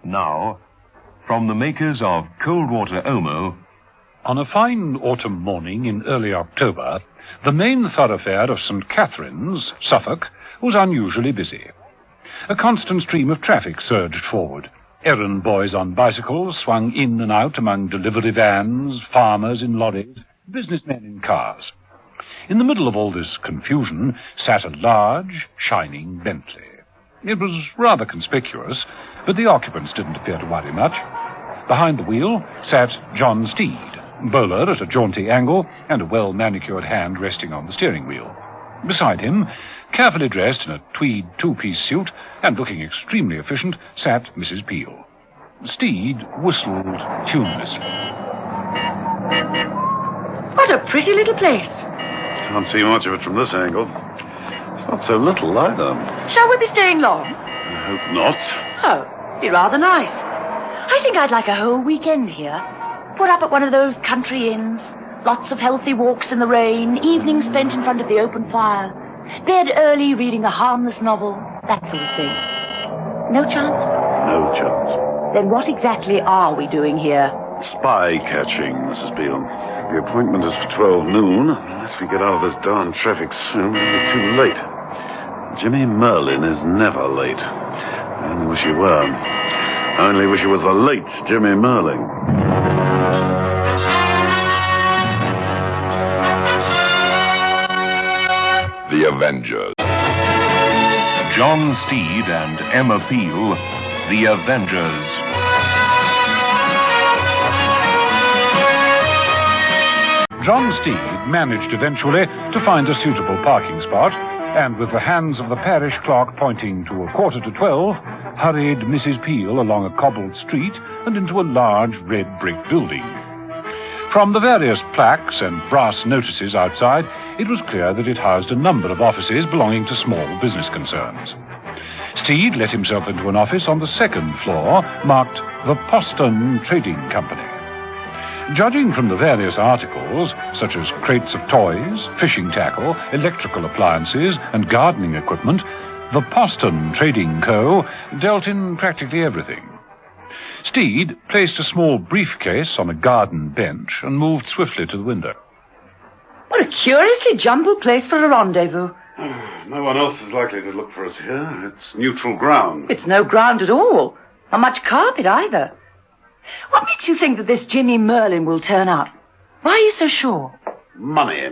Now, from the makers of Cold Water Omo... On a fine autumn morning in early October, the main thoroughfare of St. Catherine's, Suffolk, was unusually busy. A constant stream of traffic surged forward. Errand boys on bicycles swung in and out among delivery vans, farmers in lorries, businessmen in cars. In the middle of all this confusion sat a large, shining Bentley. It was rather conspicuous, but the occupants didn't appear to worry much. Behind the wheel sat John Steed, bowler at a jaunty angle and a well-manicured hand resting on the steering wheel. Beside him, carefully dressed in a tweed two-piece suit and looking extremely efficient, sat Mrs. Peel. Steed whistled tunelessly. What a pretty little place. Can't see much of it from this angle. It's not so little either. Shall we be staying long? I hope not. Oh, be rather nice. I think I'd like a whole weekend here. Put up at one of those country inns. Lots of healthy walks in the rain, evenings spent in front of the open fire. Bed early reading a harmless novel, that sort of thing. No chance? No chance. Then what exactly are we doing here? Spy catching, Mrs. Peel. The appointment is for 12 noon. Unless we get out of this darn traffic soon, it'll be too late. Jimmy Merlin is never late. I only wish he were. I only wish he was the late Jimmy Merlin. The Avengers. John Steed and Emma Peel, The Avengers. John Steed managed eventually to find a suitable parking spot, and with the hands of the parish clock pointing to 11:45, hurried Mrs. Peel along a cobbled street and into a large red brick building. From the various plaques and brass notices outside, it was clear that it housed a number of offices belonging to small business concerns. Steed let himself into an office on the second floor, marked the Poston Trading Company. Judging from the various articles, such as crates of toys, fishing tackle, electrical appliances, and gardening equipment, the Poston Trading Co. dealt in practically everything. Steed placed a small briefcase on a garden bench and moved swiftly to the window. What a curiously jumbled place for a rendezvous. No one else is likely to look for us here. It's neutral ground. It's no ground at all. Not much carpet either. What makes you think that this Jimmy Merlin will turn up? Why are you so sure? Money.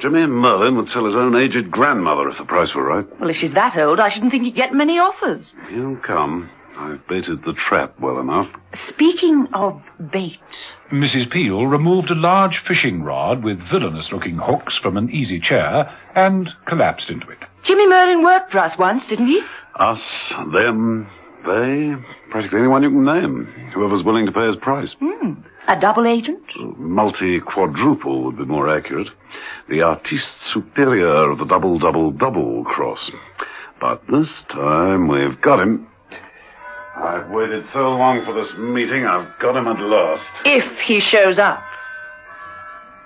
Jimmy Merlin would sell his own aged grandmother if the price were right. Well, if she's that old, I shouldn't think he'd get many offers. He'll come. I've baited the trap well enough. Speaking of bait... Mrs. Peel removed a large fishing rod with villainous-looking hooks from an easy chair and collapsed into it. Jimmy Merlin worked for us once, didn't he? Us, them, they, practically anyone you can name. Whoever's willing to pay his price. A double agent? Multi-quadruple would be more accurate. The artiste superior of the double cross. But this time we've got him. I've waited so long for this meeting, I've got him at last. If he shows up.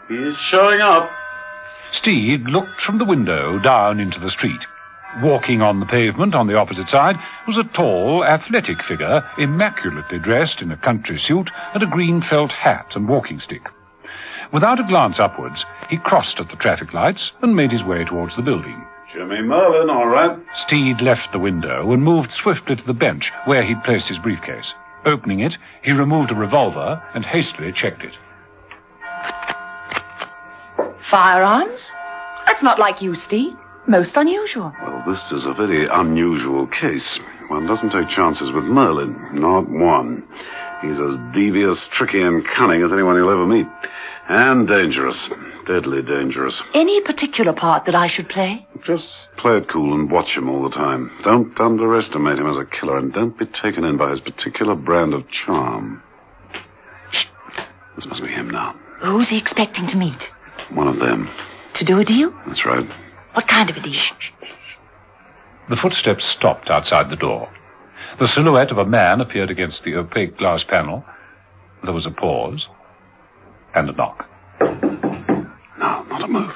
He's showing up. Steed looked from the window down into the street. Walking on the pavement on the opposite side was a tall, athletic figure, immaculately dressed in a country suit and a green felt hat and walking stick. Without a glance upwards, he crossed at the traffic lights and made his way towards the building. Jimmy Merlin, all right. Steed left the window and moved swiftly to the bench where he'd placed his briefcase. Opening it, he removed a revolver and hastily checked it. Firearms? That's not like you, Steed. Most unusual. Well, this is a very unusual case. One doesn't take chances with Merlin. Not one. He's as devious, tricky, and cunning as anyone you'll ever meet. And dangerous. Deadly dangerous. Any particular part that I should play? Just play it cool and watch him all the time. Don't underestimate him as a killer, and don't be taken in by his particular brand of charm. Shh. This must be him now. Who's he expecting to meet? One of them. To do a deal? That's right. What kind of a deal? The footsteps stopped outside the door. The silhouette of a man appeared against the opaque glass panel. There was a pause and a knock. No, not a move.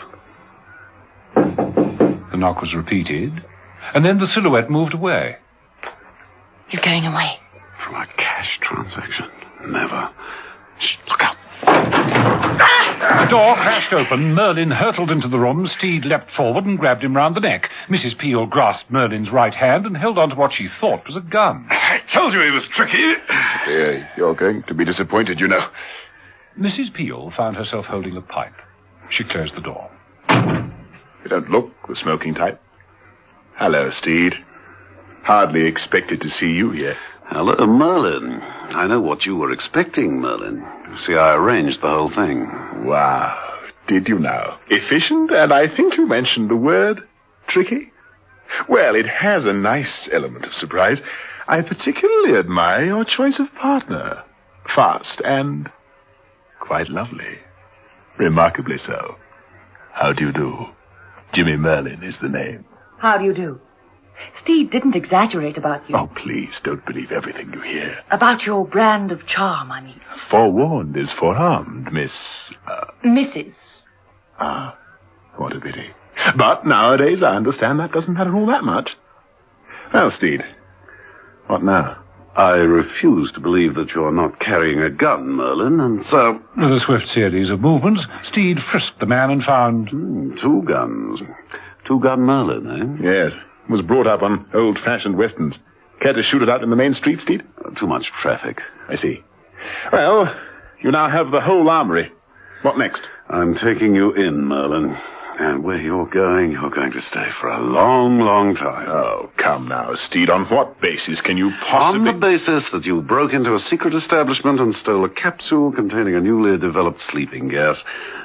The knock was repeated And then the silhouette moved away. He's going away. From a cash transaction? Never. Shh, look out. The door crashed open. Merlin hurtled into the room. Steed leapt forward and grabbed him round the neck. Mrs. Peel grasped Merlin's right hand and held on to what she thought was a gun. I told you he was tricky. You're going to be disappointed, you know. Mrs. Peel found herself holding a pipe. She closed the door. You don't look the smoking type. Hello, Steed. Hardly expected to see you here. Hello, Merlin. I know what you were expecting, Merlin. You see, I arranged the whole thing. Wow. Did you now? Efficient, and I think you mentioned the word tricky. Well, it has a nice element of surprise. I particularly admire your choice of partner. Fast and quite lovely. Remarkably so. How do you do? Jimmy Merlin is the name. How do you do? Steed didn't exaggerate about you. Oh, please, don't believe everything you hear. About your brand of charm, I mean. Forewarned is forearmed, Miss... Mrs. Ah, what a pity. But nowadays I understand that doesn't matter all that much. Well, Steed, what now? I refuse to believe that you're not carrying a gun, Merlin, and so... With a swift series of movements, Steed frisked the man and found... 2 guns. 2-gun Merlin, eh? Yes, was brought up on old-fashioned westerns. Care to shoot it out in the main street, Steed? Too much traffic. I see. Well, you now have the whole armory. What next? I'm taking you in, Merlin. And where you're going to stay for a long, long time. Oh, come now, Steed. On what basis can you possibly... On the basis that you broke into a secret establishment and stole a capsule containing a newly developed sleeping gas.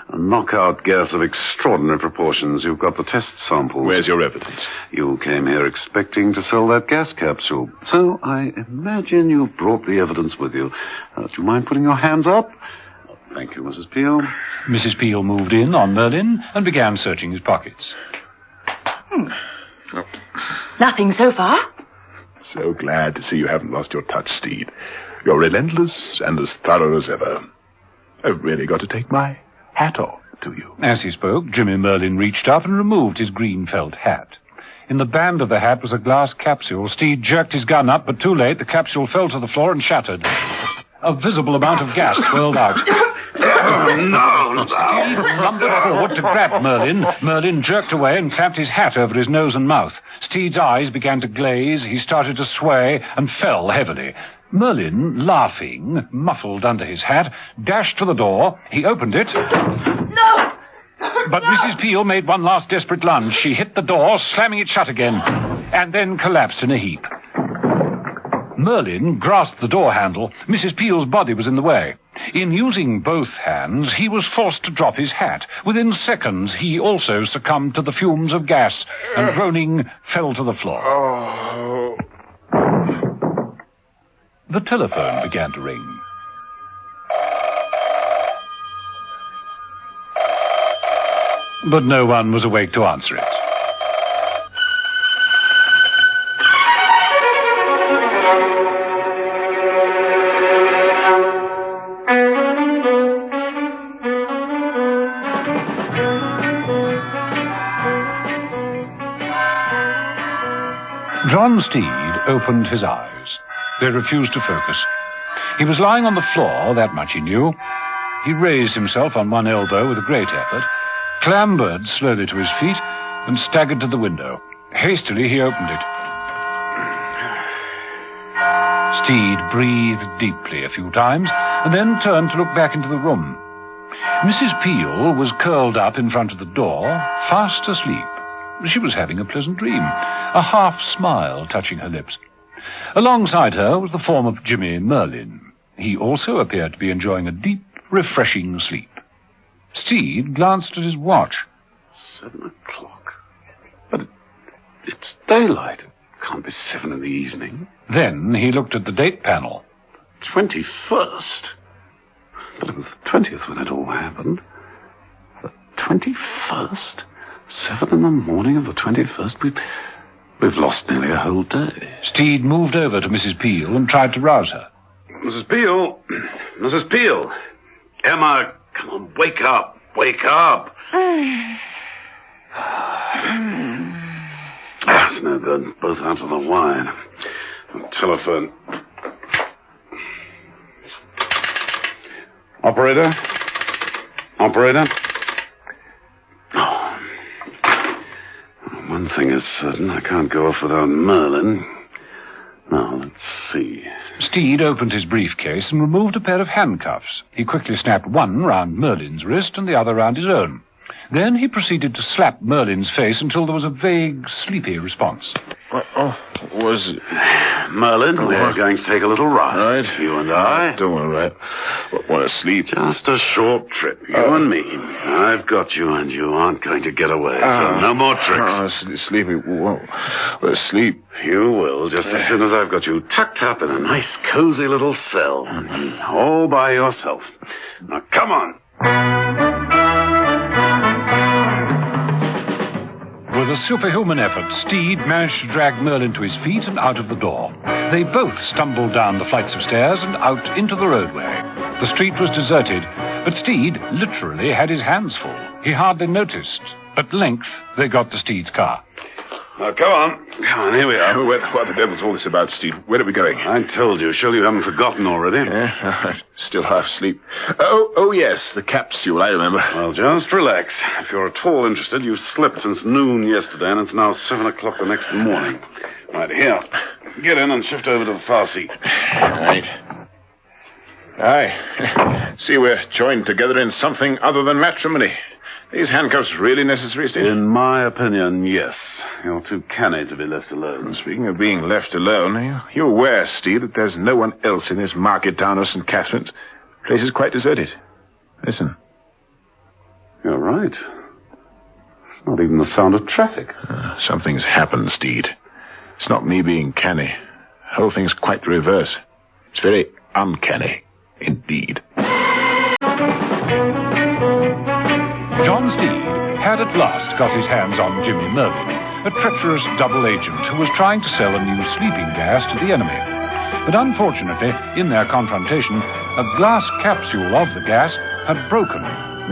A knockout gas of extraordinary proportions. You've got the test samples. Where's your evidence? You came here expecting to sell that gas capsule. So I imagine you've brought the evidence with you. Do you mind putting your hands up? Thank you, Mrs. Peel. Mrs. Peel moved in on Merlin and began searching his pockets. Nothing so far. So glad to see you haven't lost your touch, Steed. You're relentless and as thorough as ever. I've really got to take my hat off to you. As he spoke, Jimmy Merlin reached up and removed his green felt hat. In the band of the hat was a glass capsule. Steed jerked his gun up, but too late, the capsule fell to the floor and shattered. A visible amount of gas swirled out. No. Steed lumbered forward to grab Merlin. Merlin jerked away and clapped his hat over his nose and mouth. Steed's eyes began to glaze. He started to sway and fell heavily. Merlin, laughing, muffled under his hat, dashed to the door. He opened it. No! But Mrs. Peel made one last desperate lunge. She hit the door, slamming it shut again, and then collapsed in a heap. Merlin grasped the door handle. Mrs. Peel's body was in the way. In using both hands, he was forced to drop his hat. Within seconds, he also succumbed to the fumes of gas, and groaning, fell to the floor. Oh. The telephone began to ring. But no one was awake to answer it. John Steed opened his eyes. They refused to focus. He was lying on the floor, that much he knew. He raised himself on one elbow with a great effort, clambered slowly to his feet, and staggered to the window. Hastily, he opened it. Steed breathed deeply a few times, and then turned to look back into the room. Mrs. Peel was curled up in front of the door, fast asleep. She was having a pleasant dream, a half-smile touching her lips. Alongside her was the form of Jimmy Merlin. He also appeared to be enjoying a deep, refreshing sleep. Steed glanced at his watch. 7 o'clock. But it's daylight. It can't be 7 in the evening. Then he looked at the date panel. 21st. But it was the 20th when it all happened. The 21st? 7 in the morning of the 21st? We've lost nearly a whole day. Steed moved over to Mrs. Peel and tried to rouse her. Mrs. Peel! Mrs. Peel! Emma, come on, wake up! Wake up! It's no good. Both out of the wire. Telephone. Operator? Operator? Oh. One thing is certain. I can't go off without Merlin. Now, let's see. Steed opened his briefcase and removed a pair of handcuffs. He quickly snapped one round Merlin's wrist and the other round his own. Then he proceeded to slap Merlin's face until there was a vague, sleepy response. Was it? Merlin, we're going to take a little ride. Right. You and I. Don't want to ride. Want to sleep. Just a short trip. You and me. I've got you, and you aren't going to get away. So no more tricks. Sleepy. Well, sleep. You will, just as soon as I've got you tucked up in a nice, cozy little cell. All by yourself. Now, come on. With a superhuman effort, Steed managed to drag Merlin to his feet and out of the door. They both stumbled down the flights of stairs and out into the roadway. The street was deserted, but Steed literally had his hands full. He hardly noticed. At length, they got to Steed's car. Now, come on. Come on, here we are. What the devil's all this about, Steve? Where are we going? I told you. Surely you haven't forgotten already. Yeah, still half asleep. Oh, yes, the capsule, I remember. Well, just relax. If you're at all interested, you've slept since noon yesterday, and it's now 7 o'clock the next morning. Right, here. Get in and shift over to the far seat. Right. Aye. See, we're joined together in something other than matrimony. These handcuffs really necessary, Steve? In my opinion, yes. You're too canny to be left alone. Speaking of being left alone, you're aware, Steve, that there's no one else in this market town of St. Catherine's. The place is quite deserted. Listen. You're right. It's not even the sound of traffic. Something's happened, Steed. It's not me being canny. The whole thing's quite the reverse. It's very uncanny, indeed. John Steed had at last got his hands on Jimmy Merlin, a treacherous double agent who was trying to sell a new sleeping gas to the enemy. But unfortunately, in their confrontation, a glass capsule of the gas had broken,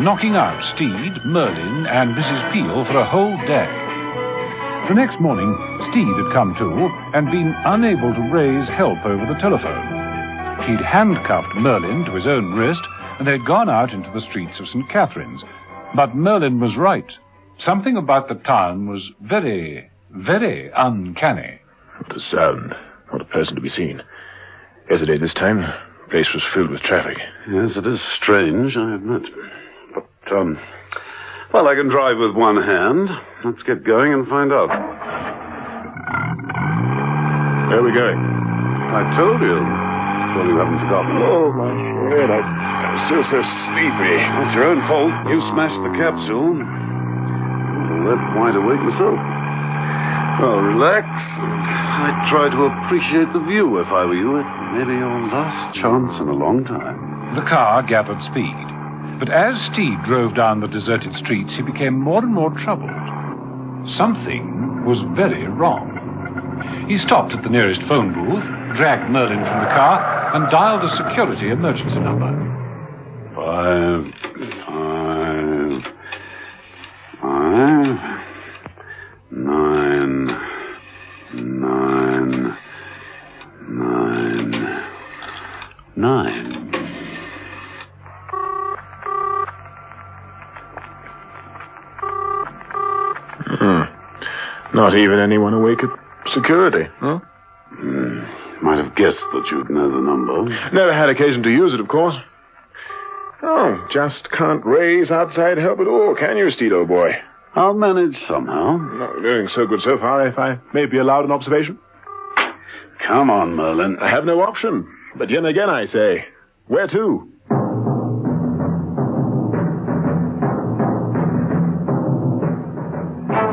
knocking out Steed, Merlin, and Mrs. Peel for a whole day. The next morning, Steed had come to and been unable to raise help over the telephone. He'd handcuffed Merlin to his own wrist, and they'd gone out into the streets of St. Catherine's. But Merlin was right. Something about the town was very, very uncanny. What a sound. Not a person to be seen. Yesterday this time, the place was filled with traffic. Yes, it is strange, I admit. But, well, I can drive with one hand. Let's get going and find out. Where are we going? I told you. Well, you haven't forgotten. Oh, my word, I'm still so sleepy. That's your own fault. You smashed the capsule. I'm left wide awake myself. Well, relax. I'd try to appreciate the view if I were you. It may be your last chance in a long time. The car gathered speed. But as Steed drove down the deserted streets, he became more and more troubled. Something was very wrong. He stopped at the nearest phone booth, dragged Merlin from the car, and dialed a security emergency number. 5, 9, 9, 9, 9. Not even anyone awake at security, huh? Might have guessed that you'd know the number. Never had occasion to use it, of course. Oh, just can't raise outside help at all, can you, Steed, old boy? I'll manage somehow. Not doing so good so far, if I may be allowed an observation. Come on, Merlin. I have no option. But yet again, I say, where to?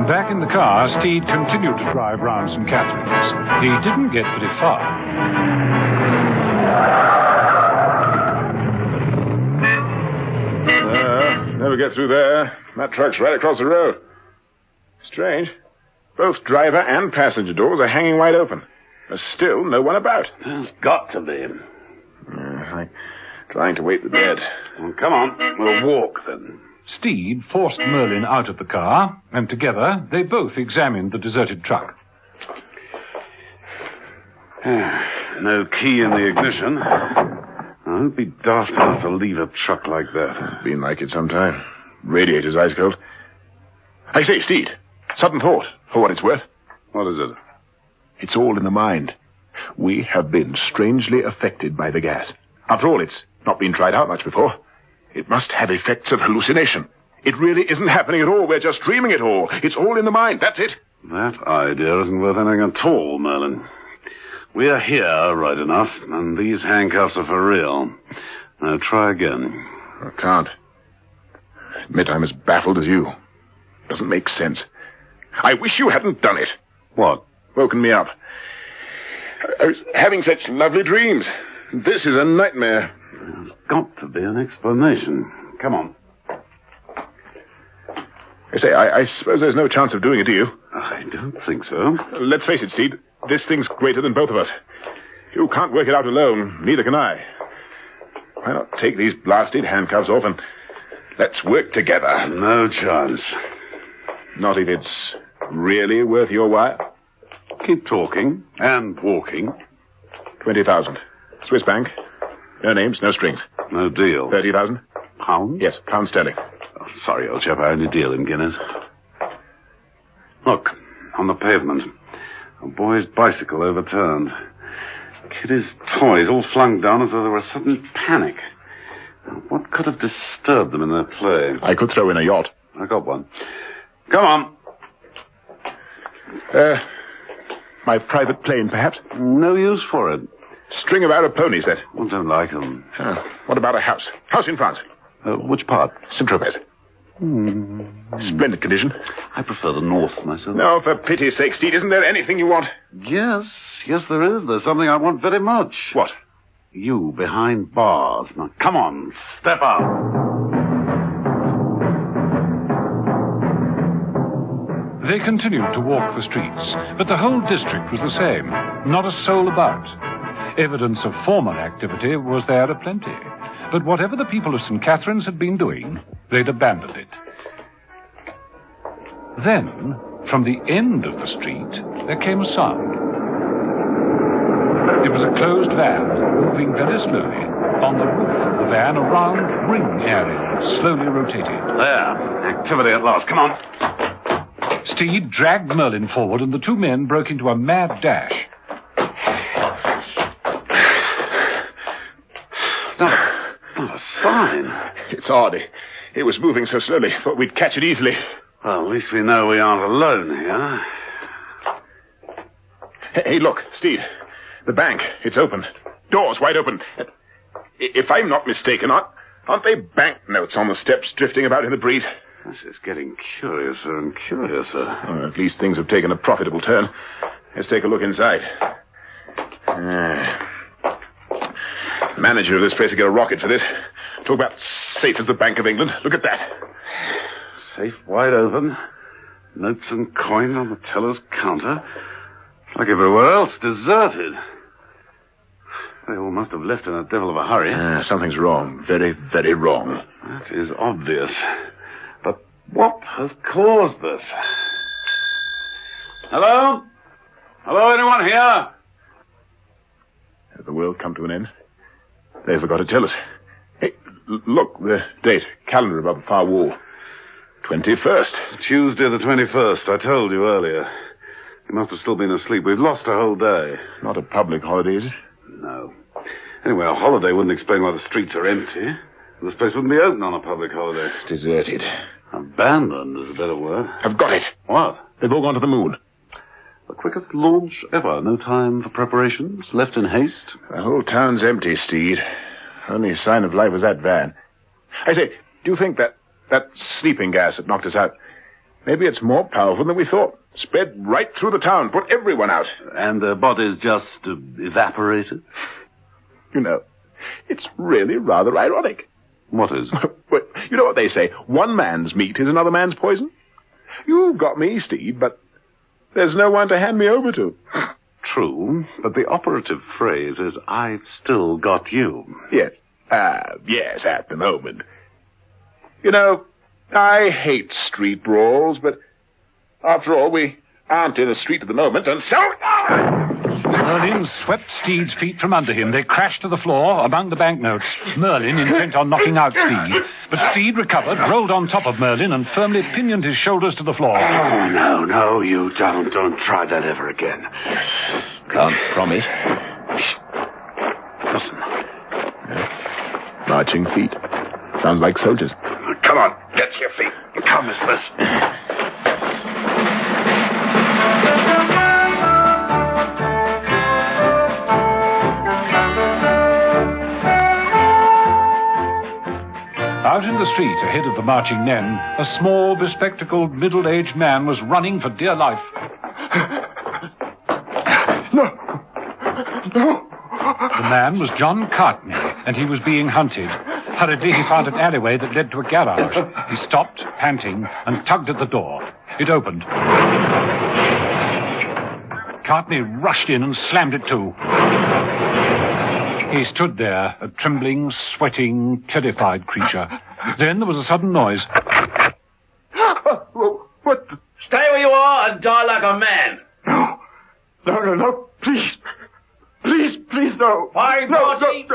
Back in the car, Steed continued to drive round St. Catherine's. He didn't get very far. Never get through there. That truck's right across the road. Strange. Both driver and passenger doors are hanging wide open. There's still no one about. There's got to be. I'm trying to wait the dead. Well, come on. We'll walk, then. Steed forced Merlin out of the car, and together they both examined the deserted truck. No key in the ignition. I'd be daft enough to leave a truck like that. Been like it some time. Radiator's ice cold. I say, Steed, sudden thought, for what it's worth. What is it? It's all in the mind. We have been strangely affected by the gas. After all, it's not been tried out much before. It must have effects of hallucination. It really isn't happening at all. We're just dreaming it all. It's all in the mind. That's it. That idea isn't worth anything at all, Merlin. We're here, right enough, and these handcuffs are for real. Now try again. I can't. Admit I'm as baffled as you. Doesn't make sense. I wish you hadn't done it. What? Woken me up. I was having such lovely dreams. This is a nightmare. There's got to be an explanation. Come on. I say, I suppose there's no chance of doing it, do you? I don't think so. Let's face it, Steed. This thing's greater than both of us. You can't work it out alone. Neither can I. Why not take these blasted handcuffs off and let's work together? No chance. Not if it's really worth your while. Keep talking and walking. 20,000. Swiss bank. No names, no strings. No deal. 30,000. Pounds? Yes, pounds sterling. Oh, sorry, old chap, I only deal in guineas. Look, on the pavement. A boy's bicycle overturned. Kiddy's toys all flung down as though there were a sudden panic. Now, what could have disturbed them in their play? I could throw in a yacht. I got one. Come on. My private plane, perhaps? No use for it. String of Arab ponies, then? I don't like them. What about a house? House in France. Which part? Saint-Tropez. Splendid condition. I prefer the north, myself. No, for pity's sake, Steed, isn't there anything you want? Yes, there is. There's something I want very much. What? You behind bars. Now, come on, step up. They continued to walk the streets, but the whole district was the same. Not a soul about. Evidence of former activity was there aplenty. But whatever the people of St. Catherine's had been doing, they'd abandoned it. Then, from the end of the street, there came a sound. It was a closed van, moving very slowly. On the roof of the van, a round ring area slowly rotated. There, activity at last. Come on. Steed dragged Merlin forward, and the two men broke into a mad dash. Not a sign. It's odd. It was moving so slowly. Thought we'd catch it easily. Well, at least we know we aren't alone here. Hey, look, Steed. The bank. It's open. Doors wide open. If I'm not mistaken, aren't they banknotes on the steps drifting about in the breeze? This is getting curiouser and curiouser. Well, at least things have taken a profitable turn. Let's take a look inside. Manager of this place will get a rocket for this. Talk about safe as the Bank of England. Look at that. Safe wide open. Notes and coin on the teller's counter. Like everywhere else, deserted. They all must have left in a devil of a hurry. Something's wrong. Very, very wrong. That is obvious. But what has caused this? Hello? Hello, anyone here? Has the world come to an end? They forgot to tell us. Hey, look, the date. Calendar above the far wall. 21st. Tuesday the 21st. I told you earlier. You must have still been asleep. We've lost a whole day. Not a public holiday, is it? No. Anyway, a holiday wouldn't explain why the streets are empty. This place wouldn't be open on a public holiday. Deserted. Abandoned is a better word. I've got it. What? They've all gone to the moon. The quickest launch ever. No time for preparations. Left in haste. The whole town's empty, Steed. Only sign of life was that van. I say, do you think that sleeping gas that knocked us out, maybe it's more powerful than we thought? Spread right through the town. Put everyone out. And their bodies just evaporated? You know, it's really rather ironic. What is? Well, you know what they say. One man's meat is another man's poison. You've got me, Steed, but there's no one to hand me over to. True, but the operative phrase is, I've still got you. Yes. Yes, at the moment. You know, I hate street brawls, but after all, we aren't in a street at the moment, and so... Merlin swept Steed's feet from under him. They crashed to the floor among the banknotes. Merlin intent on knocking out Steed. But Steed recovered, rolled on top of Merlin, and firmly pinioned his shoulders to the floor. Oh, no, you don't. Don't try that ever again. Can't promise. Listen. Yeah. Marching feet. Sounds like soldiers. Come on, get to your feet. Come, Miss Bliss. Out in the street, ahead of the marching men, a small, bespectacled, middle-aged man was running for dear life. No. The man was John Cartney, and he was being hunted. Hurriedly, he found an alleyway that led to a garage. He stopped, panting, and tugged at the door. It opened. Cartney rushed in and slammed it to. He stood there, a trembling, sweating, terrified creature. Then there was a sudden noise. What? Stay where you are and die like a man. No. Please, no. Fine, Marty.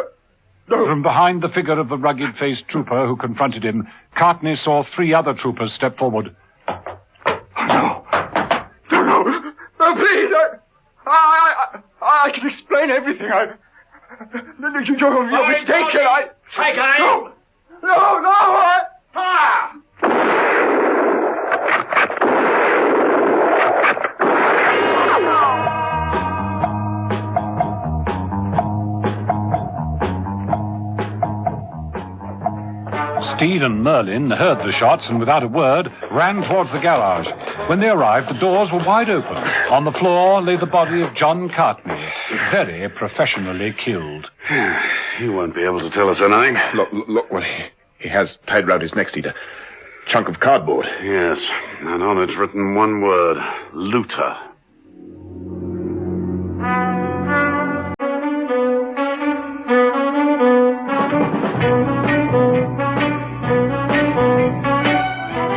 No. From behind the figure of the rugged-faced trooper who confronted him, Cartney saw 3 other troopers step forward. No, please. I can explain everything. You're mistaken. Take aim. No. Fire! Steed and Merlin heard the shots and, without a word, ran towards the garage. When they arrived, the doors were wide open. On the floor lay the body of John Cartney, very professionally killed. He won't be able to tell us anything. Look what he has tied round his neck, Steed. A chunk of cardboard. Yes, and on it's written one word, looter.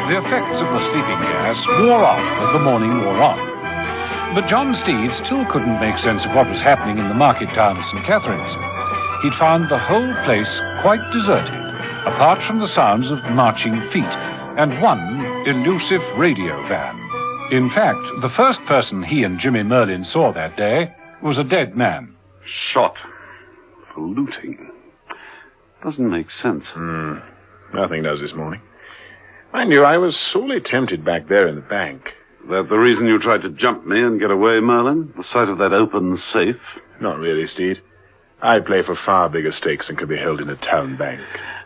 The effects of the sleeping gas wore off as the morning wore on. But John Steed still couldn't make sense of what was happening in the market town of St. Catherine's. He'd found the whole place quite deserted, apart from the sounds of marching feet and one elusive radio van. In fact, the first person he and Jimmy Merlin saw that day was a dead man. Shot for looting. Doesn't make sense. Nothing does this morning. Mind you, I was sorely tempted back there in the bank. That the reason you tried to jump me and get away, Merlin? The sight of that open safe? Not really, Steed. I play for far bigger stakes than can be held in a town bank.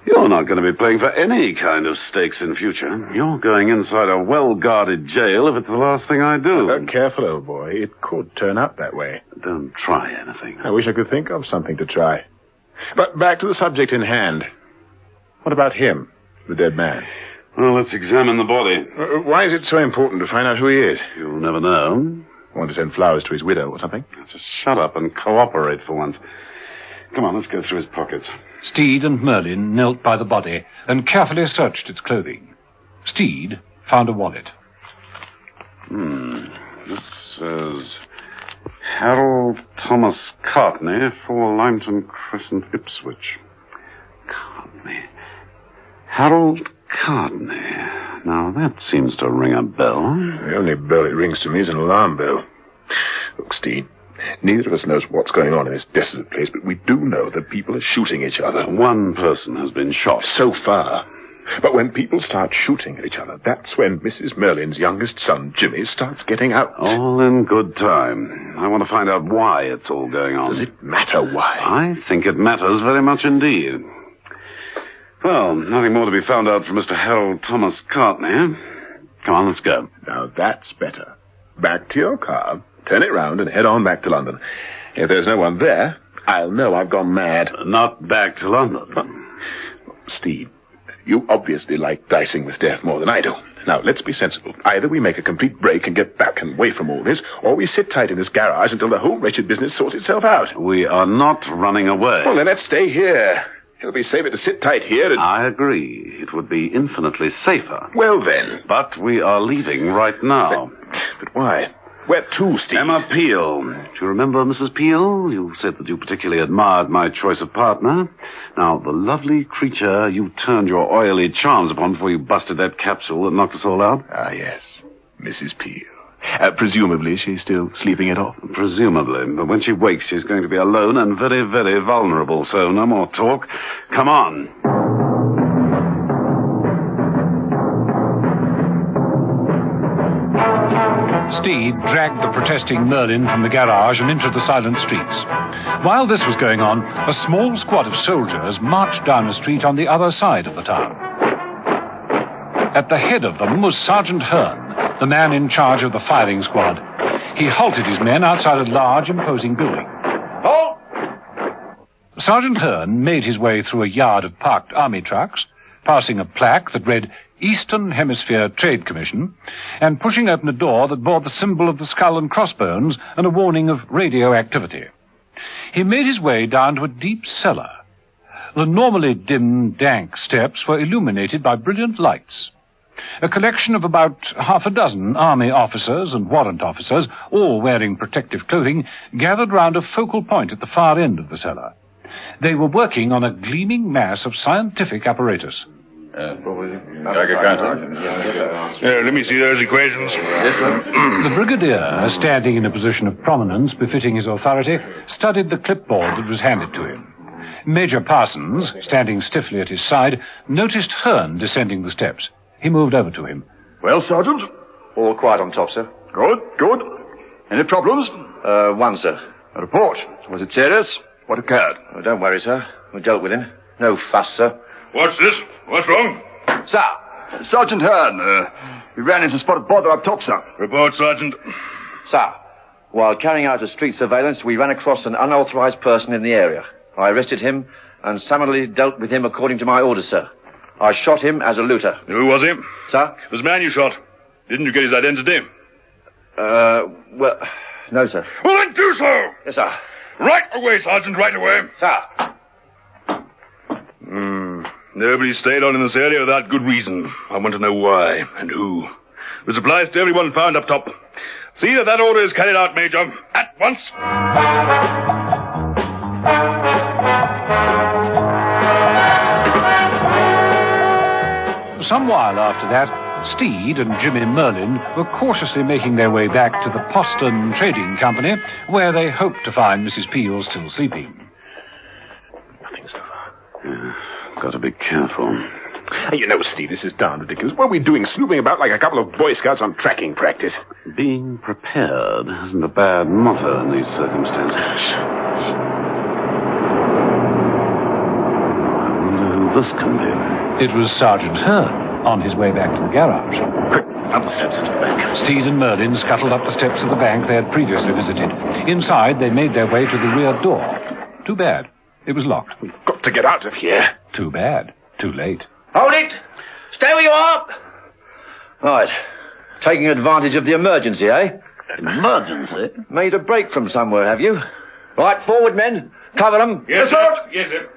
You're not going to be playing for any kind of stakes in future. You're going inside a well-guarded jail if it's the last thing I do. Careful, old boy. It could turn out that way. Don't try anything. I wish I could think of something to try. But back to the subject in hand. What about him, the dead man? Well, let's examine the body. Why is it so important to find out who he is? You'll never know. Want to send flowers to his widow or something? Just shut up and cooperate for once. Come on, let's go through his pockets. Steed and Merlin knelt by the body and carefully searched its clothing. Steed found a wallet. This says Harold Thomas Cartney, 4 Lymington Crescent, Ipswich. Cartney. Harold Cartney. Now, that seems to ring a bell. The only bell it rings to me is an alarm bell. Look, Steed, neither of us knows what's going on in this desolate place, but we do know that people are shooting each other. One person has been shot. So far. But when people start shooting at each other, that's when Mrs. Merlin's youngest son, Jimmy, starts getting out. All in good time. I want to find out why it's all going on. Does it matter why? I think it matters very much indeed. Well, nothing more to be found out from Mr. Harold Thomas Cartney. Come on, let's go. Now, that's better. Back to your car, turn it round, and head on back to London. If there's no one there, I'll know I've gone mad. Not back to London. Steve, you obviously like dicing with death more than I do. Now, let's be sensible. Either we make a complete break and get back and away from all this, or we sit tight in this garage until the whole wretched business sorts itself out. We are not running away. Well, then let's stay here. It'll be safer to sit tight here and... I agree. It would be infinitely safer. Well, then. But we are leaving right now. But why? Where to, Steve? Emma Peel. Do you remember Mrs. Peel? You said that you particularly admired my choice of partner. Now, the lovely creature you turned your oily charms upon before you busted that capsule that knocked us all out? Ah, yes. Mrs. Peel. Presumably she's still sleeping it off. Presumably. But when she wakes, she's going to be alone and very, very vulnerable. So no more talk. Come on. Steed dragged the protesting Merlin from the garage and into the silent streets. While this was going on, a small squad of soldiers marched down a street on the other side of the town. At the head of them was Sergeant Hearn, the man in charge of the firing squad. He halted his men outside a large, imposing building. Halt! Sergeant Hearn made his way through a yard of parked army trucks, passing a plaque that read Eastern Hemisphere Trade Commission, and pushing open a door that bore the symbol of the skull and crossbones and a warning of radioactivity. He made his way down to a deep cellar. The normally dim, dank steps were illuminated by brilliant lights. A collection of about half a dozen army officers and warrant officers, all wearing protective clothing, gathered round a focal point at the far end of the cellar. They were working on a gleaming mass of scientific apparatus. Let me see those equations. Yes, sir. The brigadier, standing in a position of prominence befitting his authority, studied the clipboard that was handed to him. Major Parsons, standing stiffly at his side, noticed Hearn descending the steps. He moved over to him. Well, Sergeant? All quiet on top, sir. Good, good. Any problems? One, sir. A report. Was it serious? What occurred? Oh, don't worry, sir. We dealt with him. No fuss, sir. What's this? What's wrong? Sir, Sergeant Hearn, we ran into a spot of bother up top, sir. Report, Sergeant. Sir, while carrying out a street surveillance, we ran across an unauthorized person in the area. I arrested him and summarily dealt with him according to my orders, sir. I shot him as a looter. Who was he? Sir? This man you shot. Didn't you get his identity? Well, no, sir. Well, then do so! Yes, sir. Right away, Sergeant, right away. Sir. Nobody stayed on in this area without good reason. I want to know why and who. This applies to everyone found up top. See that order is carried out, Major, at once. Some while after that, Steed and Jimmy Merlin were cautiously making their way back to the Poston Trading Company, where they hoped to find Mrs. Peel still sleeping. Nothing so far. Got to be careful. You know, Steve, this is darn ridiculous. What are we doing, snooping about like a couple of Boy Scouts on tracking practice? Being prepared isn't a bad motto in these circumstances. I wonder who this can be. It was Sergeant Hearn on his way back to the garage. Quick, up the steps into the bank. Steed and Merlin scuttled up the steps of the bank they had previously visited. Inside, they made their way to the rear door. Too bad. It was locked. We've got to get out of here. Too bad. Too late. Hold it! Stay where you are! Right. Taking advantage of the emergency, eh? Emergency? Made a break from somewhere, have you? Right, forward, men. Cover them. Yes, sir. Yes, sir.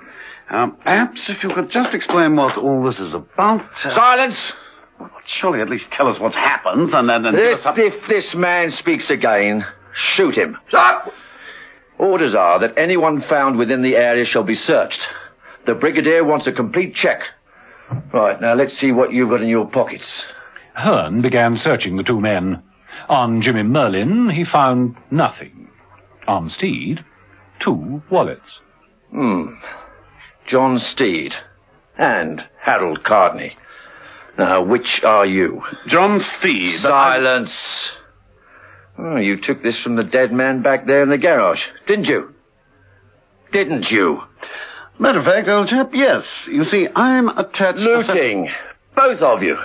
Perhaps if you could just explain what all this is about. Silence! Well, surely at least tell us what's happened, and then... If this man speaks again, shoot him. Stop! Orders are that anyone found within the area shall be searched. The Brigadier wants a complete check. Right, now let's see what you've got in your pockets. Hearn began searching the two men. On Jimmy Merlin, he found nothing. On Steed, 2 wallets. John Steed and Harold Cardney. Now, which are you? John Steed. Silence. Oh, you took this from the dead man back there in the garage, didn't you? Didn't you? Matter of fact, old chap, yes. You see, I'm attached Looting. Both of you.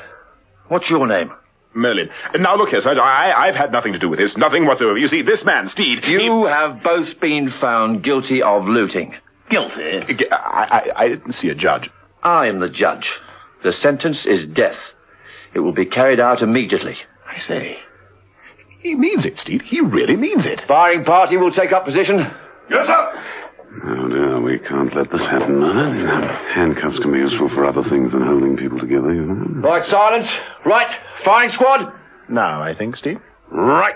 What's your name? Merlin. Now, look here, Sergeant. I've had nothing to do with this. Nothing whatsoever. You see, this man, Steed... You have both been found guilty of looting. Guilty? I didn't see a judge. I am the judge. The sentence is death. It will be carried out immediately. I say... He means it, Steed. He really means it. Firing party will take up position. Yes, sir. Oh, dear, we can't let this happen. Handcuffs can be useful for other things than holding people together, you know. Right, silence. Right, firing squad. Now, I think, Steve. Right.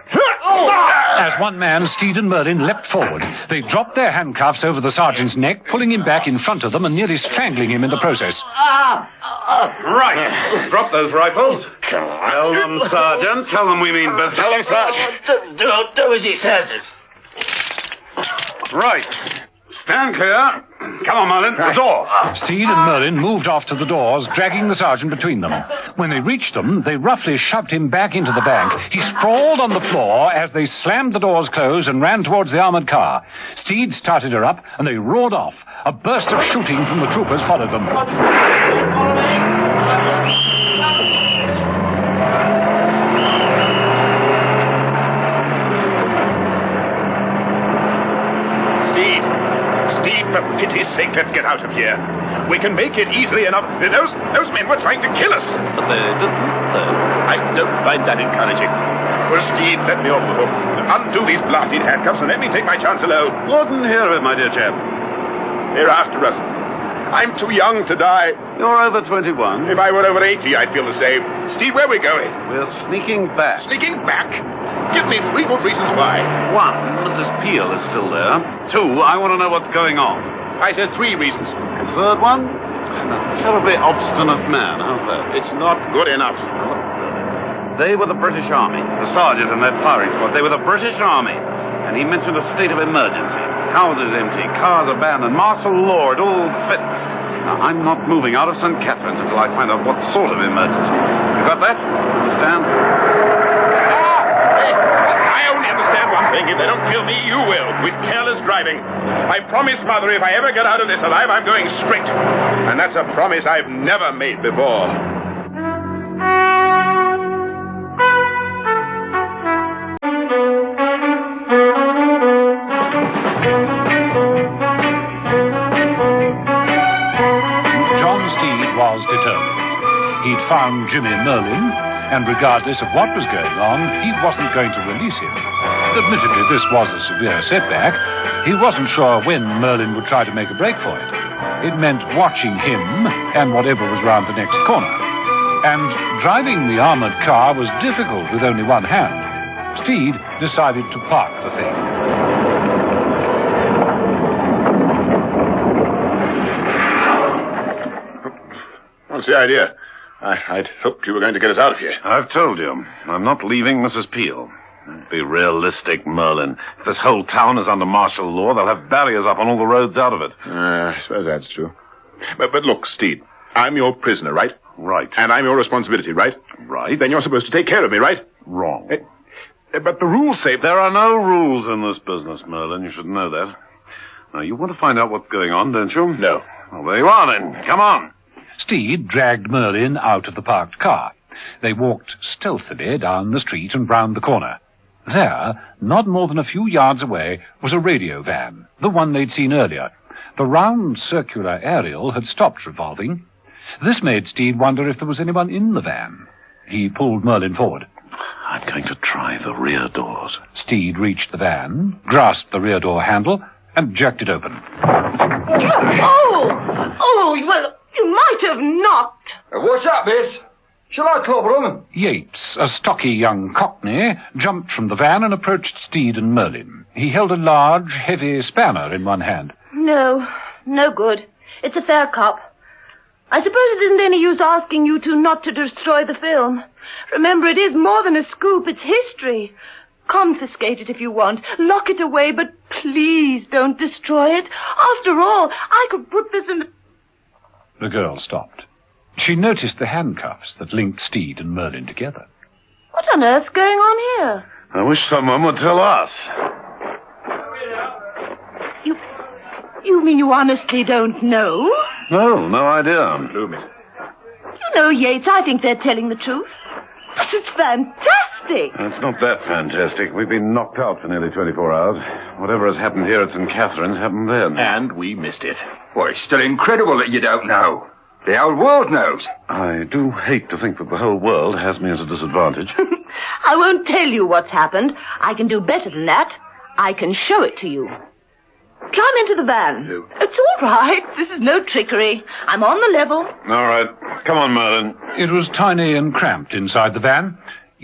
As one man, Steed and Merlin leapt forward. They dropped their handcuffs over the sergeant's neck, pulling him back in front of them and nearly strangling him in the process. Right. Drop those rifles. Tell them, Sergeant. Tell them we mean business. Tell him, Sergeant. Do as he says. Right. Stand clear. Come on, Merlin. The door. Steed and Merlin moved off to the doors, dragging the sergeant between them. When they reached them, they roughly shoved him back into the bank. He sprawled on the floor as they slammed the doors closed and ran towards the armored car. Steed started her up, and they roared off. A burst of shooting from the troopers followed them. Steed, for pity's sake, let's get out of here. We can make it easily enough. Those men were trying to kill us. But they didn't. I don't find that encouraging. Well, Steed, let me off the hook. Undo these blasted handcuffs and let me take my chance alone. Wouldn't hear of it, my dear chap. They're after us. I'm too young to die. You're over 21. If I were over 80, I'd feel the same. Steed, where are we going? We're sneaking back. Sneaking back? Give me 3 good reasons why. 1, Mrs. Peel is still there. 2, I want to know what's going on. I said 3 reasons. Third one? A terribly obstinate man. How's that? It's not good enough. They were the British Army. The sergeant and their firing squad. They were the British Army. And he mentioned a state of emergency. Houses empty, cars abandoned, martial law, it all fits. Now, I'm not moving out of St. Catherine's until I find out what sort of emergency. You got that? Understand? I only understand one thing. If they don't kill me, you will, with careless driving. I promised Mother if I ever get out of this alive, I'm going straight. And that's a promise I've never made before. John Steed was determined. He'd found Jimmy Merlin, and regardless of what was going on, he wasn't going to release him. Admittedly, this was a severe setback. He wasn't sure when Merlin would try to make a break for it. It meant watching him and whatever was round the next corner. And driving the armored car was difficult with only one hand. Steed decided to park the thing. What's the idea? I'd hoped you were going to get us out of here. I've told you. I'm not leaving Mrs. Peel. Be realistic, Merlin. If this whole town is under martial law, they'll have barriers up on all the roads out of it. I suppose that's true. But look, Steed, I'm your prisoner, right? Right. And I'm your responsibility, right? Right. Then you're supposed to take care of me, right? Wrong. But the rules say... There are no rules in this business, Merlin. You should know that. Now, you want to find out what's going on, don't you? No. Well, there you are, then. Come on. Steed dragged Merlin out of the parked car. They walked stealthily down the street and round the corner. There, not more than a few yards away, was a radio van, the one they'd seen earlier. The round circular aerial had stopped revolving. This made Steed wonder if there was anyone in the van. He pulled Merlin forward. I'm going to try the rear doors. Steed reached the van, grasped the rear door handle, and jerked it open. Oh, well, you might have knocked. What's up, miss? Shall I clobber him? Yates, a stocky young cockney, jumped from the van and approached Steed and Merlin. He held a large, heavy spanner in one hand. No good. It's a fair cop. I suppose it isn't any use asking you two not to destroy the film. Remember, it is more than a scoop, it's history. Confiscate it if you want. Lock it away, but please don't destroy it. After all, I could put this in... The girl stopped. She noticed the handcuffs that linked Steed and Merlin together. What on earth's going on here? I wish someone would tell us. You mean you honestly don't know? No idea. You know, Yates, I think they're telling the truth. This is fantastic. It's not that fantastic. We've been knocked out for nearly 24 hours. Whatever has happened here at St. Catherine's happened then. And we missed it. Well, it's still incredible that you don't know. The whole world knows. I do hate to think that the whole world has me at a disadvantage. I won't tell you what's happened. I can do better than that. I can show it to you. Climb into the van. No. It's all right. This is no trickery. I'm on the level. All right. Come on, Merlin. It was tiny and cramped inside the van.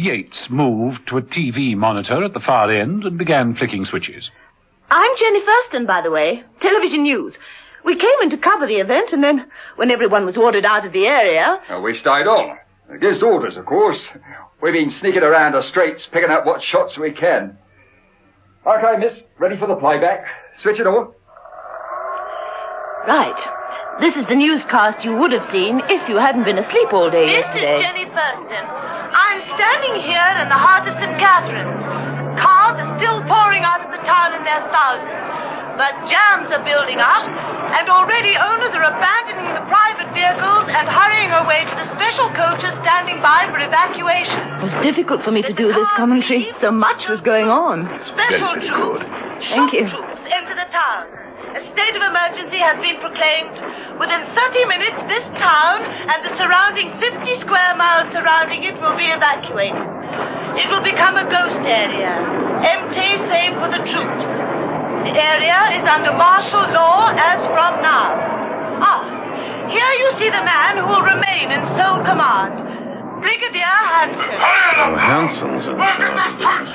Yates moved to a TV monitor at the far end and began flicking switches. I'm Jenny Thurston, by the way. Television News. We came in to cover the event, and then, when everyone was ordered out of the area... We stayed on. Against orders, of course. We've been sneaking around the streets, picking up what shots we can. Okay, miss. Ready for the playback. Switch it on. Right. This is the newscast you would have seen if you hadn't been asleep all day This yesterday. is Jenny Thurston. I'm standing here in the heart of St. Catherine's. Cars are still pouring out of the town in their thousands. But jams are building up, and already owners are abandoning the private vehicles and hurrying away to the special coaches standing by for evacuation. It was difficult for me to do this commentary. So much was going on. Special troops, Thank you. troops enter the town. A state of emergency has been proclaimed. Within 30 minutes, this town and the surrounding 50 square miles surrounding it will be evacuated. It will become a ghost area, empty save for the troops. The area is under martial law as from now. Here you see the man who will remain in sole command. Brigadier Hanson. Hanson's in charge.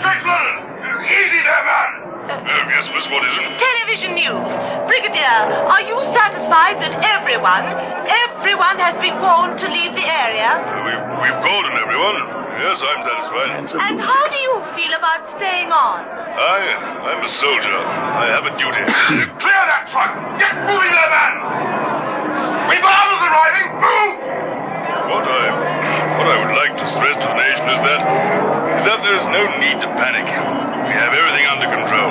Easy there, man. Yes, miss, what is it? Television News. Brigadier, are you satisfied that everyone has been warned to leave the area? We've called on everyone. Yes, I'm satisfied. And how do you feel about staying on? I'm a soldier. I have a duty. Clear that truck! Get moving there, man! We've got others arriving! Move! What I would like to stress to the nation is that there is no need to panic. We have everything under control.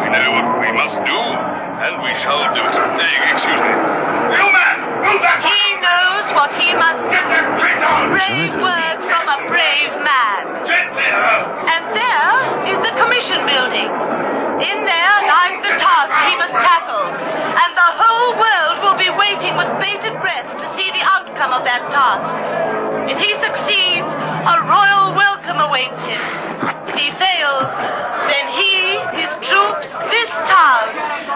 We know what we must do, and we shall do it. Excuse me. You man! Move that truck! He knows what he must do. Get that train down! Brave words from a brave man. Gently, And there is the commission building. In there lies the task he must tackle. And the whole world will be waiting with bated breath to see the outcome of that task. If he succeeds, a royal welcome awaits him. If he fails, then he, his troops, this town,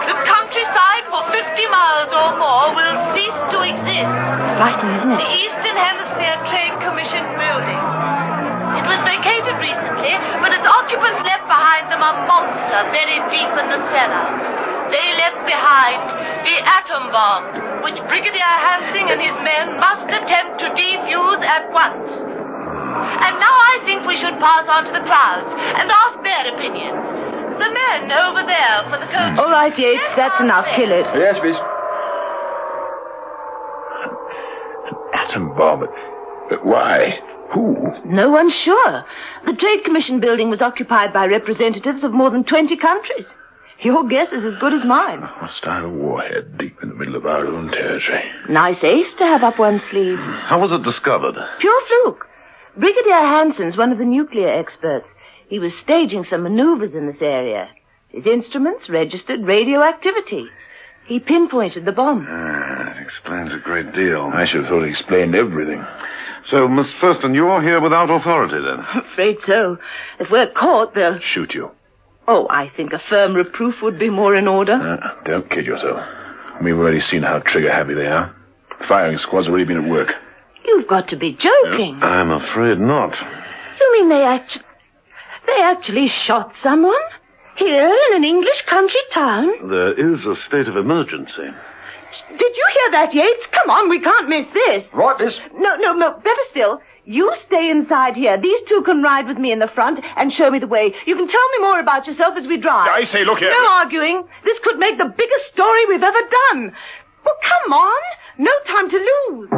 the countryside for 50 miles or more will cease to exist. Right, isn't it? The Eastern Hemisphere Trade Commission building. It was vacated recently, but its occupants left behind them a monster buried deep in the cellar. They left behind the atom bomb, which Brigadier Hansing and his men must attempt to defuse at once. And now I think we should pass on to the crowds and ask their opinions. The men over there for the coach. All right, Yates, that's enough. Kill it. Yes, miss. Atom bomb. But why? Who? No one's sure. The Trade Commission building was occupied by representatives of more than 20 countries. Your guess is as good as mine. A hostile warhead deep in the middle of our own territory. Nice ace to have up one's sleeve. How was it discovered? Pure fluke. Brigadier Hanson's one of the nuclear experts. He was staging some maneuvers in this area. His instruments registered radioactivity. He pinpointed the bomb. That explains a great deal. I should have thought it explained everything. So, Miss Thurston, you're here without authority, then? I'm afraid so. If we're caught, they'll... Shoot you. Oh, I think a firm reproof would be more in order. Don't kid yourself. We've already seen how trigger-happy they are. The firing squad's already been at work. You've got to be joking. I'm afraid not. You mean they actually shot someone? Here in an English country town? There is a state of emergency. Did you hear that, Yates? Come on, we can't miss this. Right, miss. No. Better still, you stay inside here. These two can ride with me in the front and show me the way. You can tell me more about yourself as we drive. I say, look here. No arguing. This could make the biggest story we've ever done. Well, come on. No time to lose.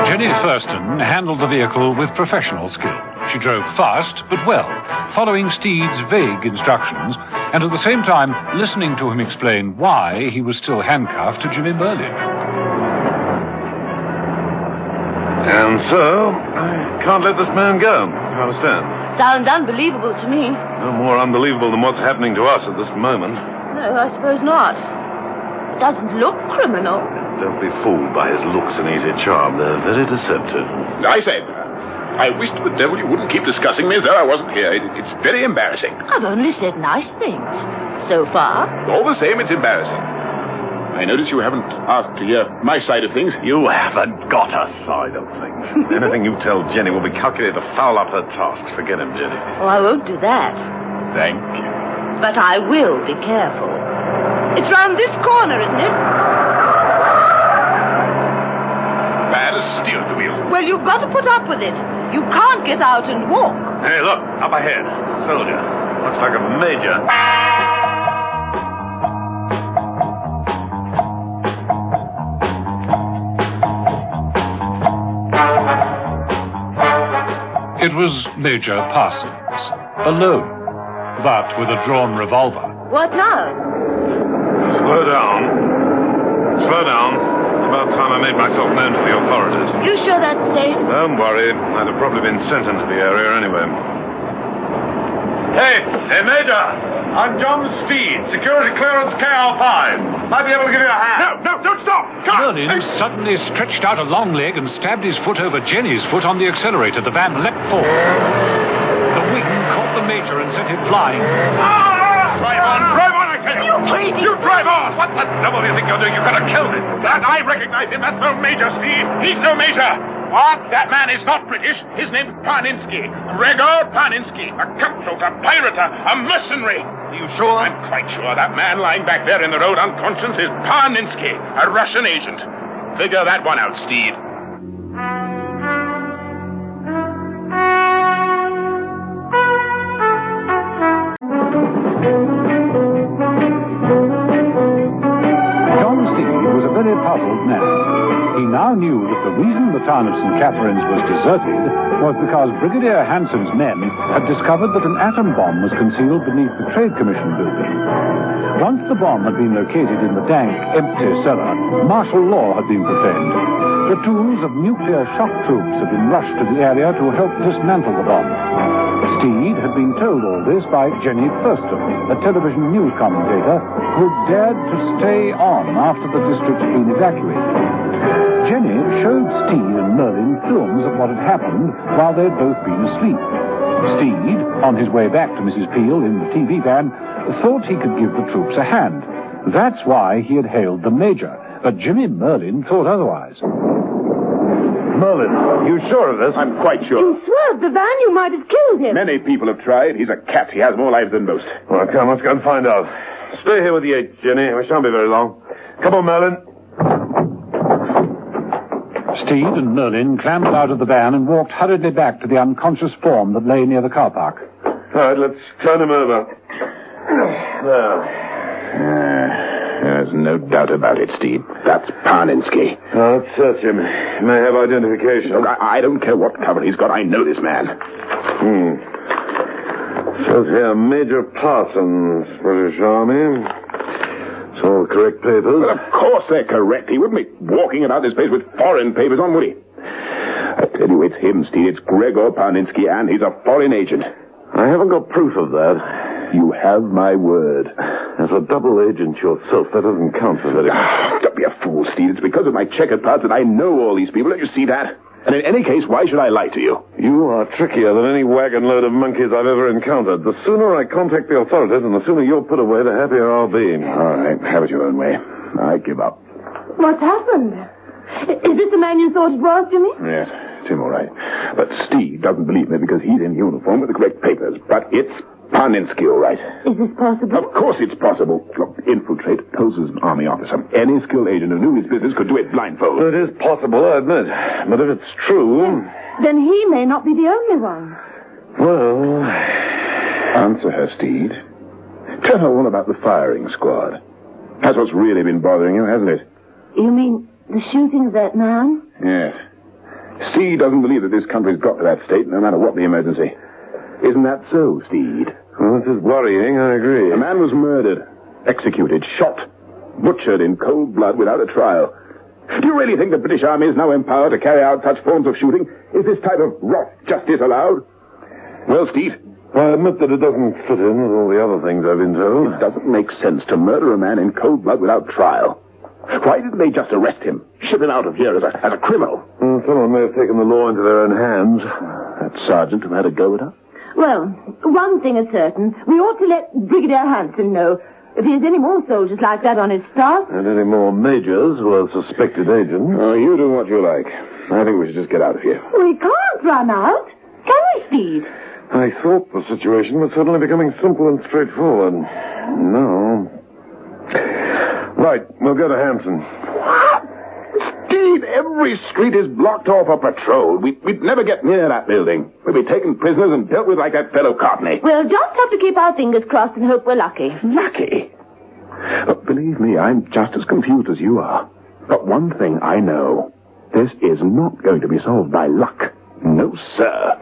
Jenny Thurston handled the vehicle with professional skill. She drove fast, but well, following Steed's vague instructions, and at the same time listening to him explain why he was still handcuffed to Jimmy Merlin. And so, I can't let this man go. You understand? Sounds unbelievable to me. No more unbelievable than what's happening to us at this moment. No, I suppose not. It doesn't look criminal. Don't be fooled by his looks and easy charm. They're very deceptive. I say, I wish to the devil you wouldn't keep discussing me as though I wasn't here. It's very embarrassing. I've only said nice things. So far. All the same, it's embarrassing. I notice you haven't asked to hear my side of things. You haven't got a side of things. Anything you tell Jenny will be calculated to foul up her tasks. Forget him, Jenny. Oh, I won't do that. Thank you. But I will be careful. It's round this corner, isn't it? Bad as steer at the wheel. Well, you've got to put up with it. You can't get out and walk. Hey, look, up ahead. Soldier. Looks like a major. It was Major Parsons, alone, but with a drawn revolver. What now? Slow down. Slow down. It's about time I made myself known to the authorities. You sure that's safe? Don't worry. I'd have probably been sent into the area anyway. Hey, Major! I'm John Steed, security clearance KR5. Might be able to give you a hand. No, don't stop! Come on! Merlin suddenly stretched out a long leg and stabbed his foot over Jenny's foot on the accelerator. The van leapt forward. The wing caught the Major and sent him flying. Drive on, I tell you! You crazy! You drive on! What the devil do you think you're doing? You could have killed him. That I recognize him. That's no Major, Steed. He's no Major. What? That man is not British. His name's Parninsky. Gregor Parninsky. A cutthroat, a pirate, a mercenary. Are you sure? I'm quite sure that man lying back there in the road unconscious is Parninsky, a Russian agent. Figure that one out, Steed. John Steed was a very puzzled man. He now knew that the reason the town of St. Catherine's was deserted was because Brigadier Hanson's men had discovered that an atom bomb was concealed beneath the Trade Commission building. Once the bomb had been located in the dank, empty cellar, martial law had been proclaimed. Platoons of nuclear shock troops had been rushed to the area to help dismantle the bomb. Steed had been told all this by Jenny Thurston, a television news commentator who dared to stay on after the district had been evacuated. Jenny showed Steed and Merlin films of what had happened while they'd both been asleep. Steed, on his way back to Mrs. Peel in the TV van, thought he could give the troops a hand. That's why he had hailed the Major, but Jimmy Merlin thought otherwise. Merlin, you sure of this? I'm quite sure. You swerved the van. You might have killed him. Many people have tried. He's a cat. He has more lives than most. Well, come, let's go and find out. Stay here with the 8, Jenny. We shan't be very long. Come on, Merlin. Steed and Merlin clambered out of the van and walked hurriedly back to the unconscious form that lay near the car park. All right, let's turn him over. There. There's no doubt about it, Steve. That's Parninsky. Now, let's search him. He may have identification. Look, I don't care what cover he's got. I know this man. Says here, Major Parsons, British Army. It's all correct papers. Well, of course they're correct. He wouldn't be walking about this place with foreign papers on, would he? I tell you, it's him, Steve. It's Gregor Parninsky, and he's a foreign agent. I haven't got proof of that. You have my word. As a double agent yourself, that doesn't count for very much. Don't be a fool, Steve. It's because of my checkered past that I know all these people. Don't you see that? And in any case, why should I lie to you? You are trickier than any wagon load of monkeys I've ever encountered. The sooner I contact the authorities and the sooner you're put away, the happier I'll be. All right, have it your own way. I give up. What's happened? Is this the man you thought it was, Jimmy? Yes, it's him all right. But Steve doesn't believe me because he's in uniform with the correct papers. But it's Parninsky, all right. Is this possible? Of course it's possible. Look, infiltrate, pose as an army officer. Any skilled agent who knew his business could do it blindfold. It is possible, I admit. But if it's true... Then he may not be the only one. Well... Answer her, Steed. Tell her all about the firing squad. That's what's really been bothering you, hasn't it? You mean the shooting of that man? Yes. Steed doesn't believe that this country's got to that state, no matter what the emergency. Isn't that so, Steed? Well, this is worrying, I agree. A man was murdered, executed, shot, butchered in cold blood without a trial. Do you really think the British Army is now empowered to carry out such forms of shooting? Is this type of rough justice allowed? Well, Steed? I admit that it doesn't fit in with all the other things I've been told. It doesn't make sense to murder a man in cold blood without trial. Why didn't they just arrest him, ship him out of here as a criminal? Well, someone may have taken the law into their own hands. That sergeant who had a go at her? Well, one thing is certain. We ought to let Brigadier Hanson know. If he has any more soldiers like that on his staff... And any more majors who are suspected agents. Oh, you do what you like. I think we should just get out of here. We can't run out. Can we, Steed? I thought the situation was suddenly becoming simple and straightforward. No. Right, we'll go to Hampton. Steed, every street is blocked off for patrol. We'd never get near that building. We'd be taken prisoners and dealt with like that fellow Courtney. We'll just have to keep our fingers crossed and hope we're lucky. Lucky? Believe me, I'm just as confused as you are. But one thing I know. This is not going to be solved by luck. No, sir.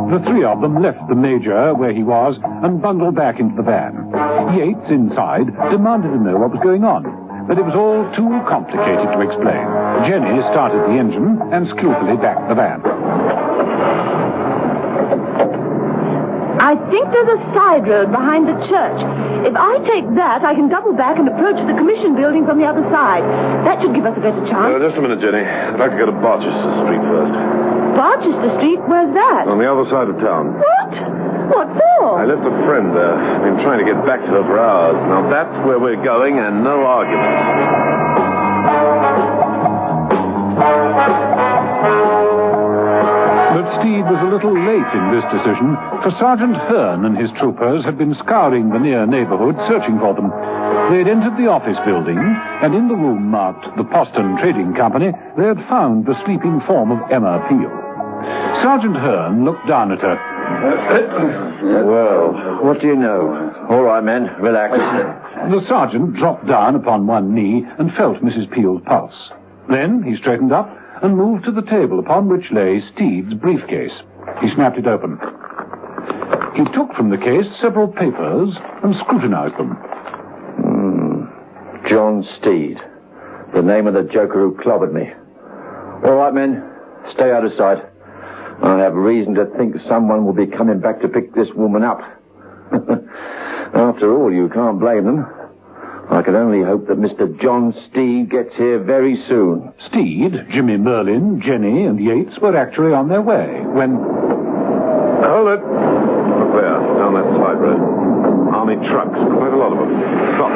The three of them left the Major where he was and bundled back into the van. Yates, inside, demanded to know what was going on, but it was all too complicated to explain. Jenny started the engine and skillfully backed the van. I think there's a side road behind the church. If I take that, I can double back and approach the commission building from the other side. That should give us a better chance. Just a minute, Jenny. I'd like to go to Barchester Street first. Barchester Street? Where's that? On the other side of town. What? What for? I left a friend there. I've been trying to get back to her for hours. Now that's where we're going, and no arguments. But Steed was a little late in this decision, for Sergeant Hearn and his troopers had been scouring the near neighborhood, searching for them. They had entered the office building, and in the room marked the Poston Trading Company, they had found the sleeping form of Emma Peel. Sergeant Hearn looked down at her. Well, what do you know? All right, men, relax. The sergeant dropped down upon one knee and felt Mrs. Peel's pulse. Then he straightened up and moved to the table upon which lay Steed's briefcase. He snapped it open. He took from the case several papers and scrutinized them. John Steed. The name of the joker who clobbered me. All right, men, stay out of sight. I have reason to think someone will be coming back to pick this woman up. After all, you can't blame them. I can only hope that Mr. John Steed gets here very soon. Steed, Jimmy Merlin, Jenny, and Yates were actually on their way when... Hold it. Look there, down that side road. Army trucks, quite a lot of them. Stop.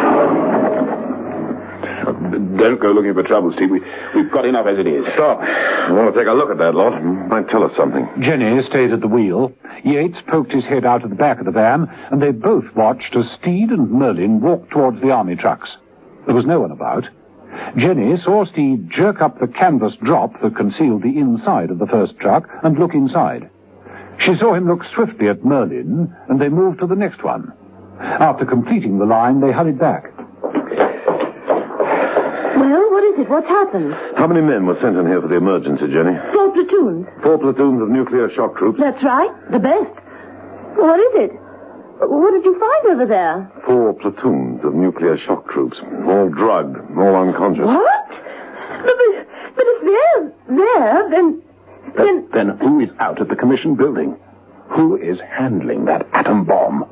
Don't go looking for trouble, Steve. We've got enough as it is. Stop. I want to take a look at that lot. Might tell us something. Jenny stayed at the wheel. Yates poked his head out of the back of the van, and they both watched as Steed and Merlin walked towards the army trucks. There was no one about. Jenny saw Steed jerk up the canvas drop that concealed the inside of the first truck and look inside. She saw him look swiftly at Merlin, and they moved to the next one. After completing the line, they hurried back. Well, what is it? What's happened? How many men were sent in here for the emergency, Jenny? 4 platoons. 4 platoons of nuclear shock troops? That's right. The best. What is it? What did you find over there? 4 platoons of nuclear shock troops. All drugged, all unconscious. What? But if they're there, then... Then who is out at the commission building? Who is handling that atom bomb?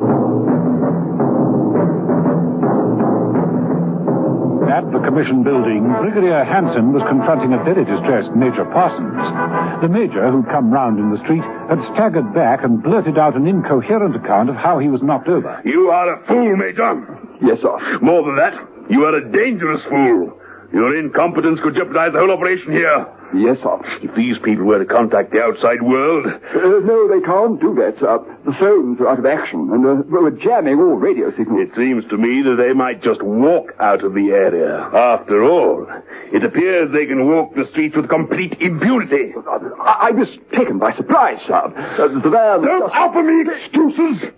At the commission building, Brigadier Hanson was confronting a very distressed Major Parsons. The Major, who'd come round in the street, had staggered back and blurted out an incoherent account of how he was knocked over. You are a fool, Major. Yes, sir. More than that, you are a dangerous fool. Your incompetence could jeopardize the whole operation here. Yes, sir. If these people were to contact the outside world... No, they can't do that, sir. The phones are out of action, and we're jamming all radio signals. It seems to me that they might just walk out of the area. After all, it appears they can walk the streets with complete impunity. I was taken by surprise, sir. The van... Don't offer me excuses!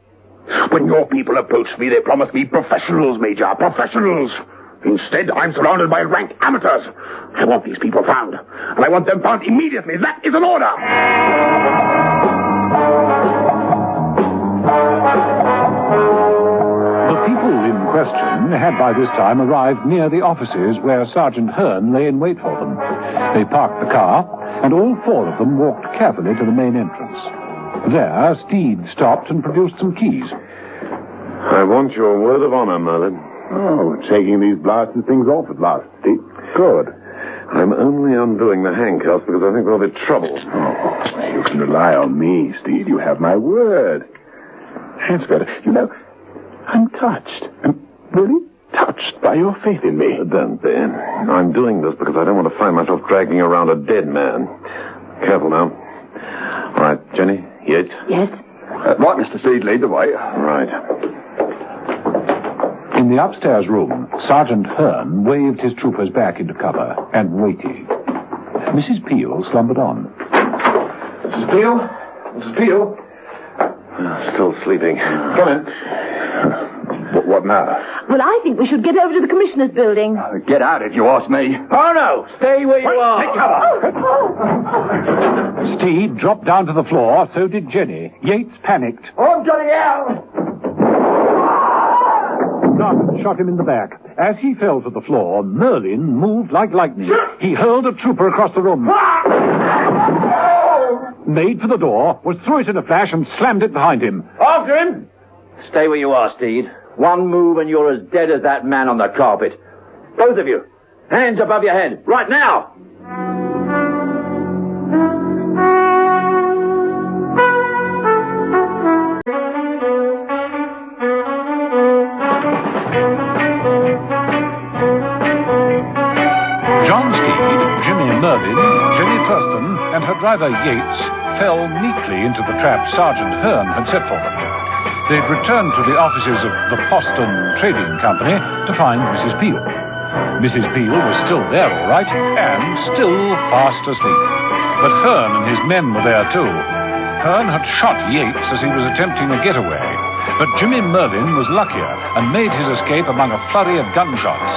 When your people approached me, they promised me professionals, Major, professionals. Instead, I'm surrounded by rank amateurs. I want these people found, and I want them found immediately. That is an order. The people in question had by this time arrived near the offices where Sergeant Hearn lay in wait for them. They parked the car, and all 4 of them walked carefully to the main entrance. There, Steed stopped and produced some keys. I want your word of honor, Merlin. Oh, taking these blasted things off at last, Steve. Good. I'm only undoing the handcuffs because I think there'll be trouble. Oh, you can rely on me, Steve. You have my word. That's better. You know, I'm touched. I'm really touched by your faith in me. Ben, I'm doing this because I don't want to find myself dragging around a dead man. Careful now. All right, Jenny, Yates? Yes? Right, Mr. Steed, lead the way. Right. In the upstairs room, Sergeant Hearn waved his troopers back into cover and waited. Mrs. Peel slumbered on. Mrs. Peel? Mrs. Peel? Still sleeping. Come in. What now? Well, I think we should get over to the Commissioner's building. Get out if you ask me. Oh, no. Stay where you are. Take cover. Steed dropped down to the floor, so did Jenny. Yates panicked. I'm getting out. Sergeant shot him in the back. As he fell to the floor, Merlin moved like lightning. He hurled a trooper across the room. Made for the door, was through it in a flash and slammed it behind him. After him. Stay where you are, Steed. One move and you're as dead as that man on the carpet. Both of you. Hands above your head. Right now. John Steed, Jimmy Merlin, Jenny Thurston, and her driver Yates fell neatly into the trap Sergeant Hearn had set for them. They'd returned to the offices of the Boston Trading Company to find Mrs. Peel. Mrs. Peel was still there, all right, and still fast asleep. But Hearn and his men were there, too. Hearn had shot Yates as he was attempting a getaway, but Jimmy Merlin was luckier and made his escape among a flurry of gunshots.